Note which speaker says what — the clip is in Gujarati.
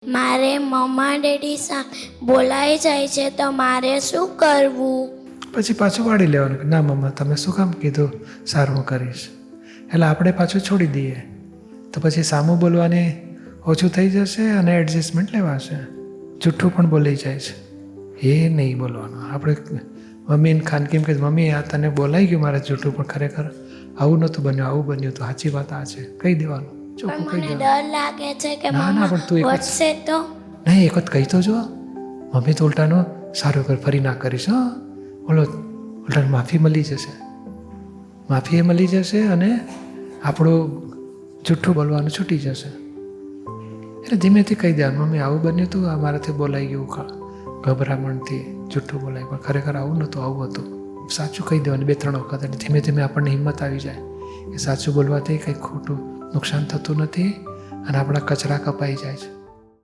Speaker 1: મારે મમ્મા ડેડી સામે બોલાઈ જાય છે તો મારે શું કરવું?
Speaker 2: પછી પાછું વાળી લેવાનું કે ના મમ્મા તમે શું કામ કીધું, સારું હું કરીશ. એટલે આપણે પાછું છોડી દઈએ તો પછી સામું બોલવાની ઓછું થઈ જશે અને એડજસ્ટમેન્ટ લેવાશે. જૂઠું પણ બોલાઈ જાય છે, એ નહીં બોલવાનું. આપણે મમ્મીને ખાનગીમાં કહે મમ્મી આ તને બોલાઈ ગયું મારે જૂઠું, પણ ખરેખર આવું નહોતું બન્યું, આવું બન્યું તો સાચી વાત આ છે, કહી દેવાનું. ચોખ્ખું કહી
Speaker 1: મને
Speaker 2: દેવાનું.
Speaker 1: ડર લાગે છે કે
Speaker 2: ના ના પણ તું
Speaker 1: મમ્મા
Speaker 2: એક
Speaker 1: વચશે તો.
Speaker 2: નહીં એક વખત કહી તો જો, મમ્મી તો ઉલટાનું સારું કર, ફરી ના કરીશ. હા બોલો, ઉલટાનું માફી મળી જશે, માફી એ મળી જશે અને આપણું જૂઠું બોલવાનું છૂટી જશે. એટલે ધીમેથી કહી દેવાનું મમ્મી આવું બન્યું હતું, આ મારાથી બોલાઈ ગયું, ગભરામણથી જૂઠું બોલાય, પણ ખરેખર આવું નહોતું, આવું હતું. સાચું કહી દેવાનું 2-3 વખત, એટલે ધીમે ધીમે આપણને હિંમત આવી જાય કે સાચું બોલવાથી કંઈ ખોટું નુકસાન થતું નથી અને આપણા કચરા કપાઈ જાય છે.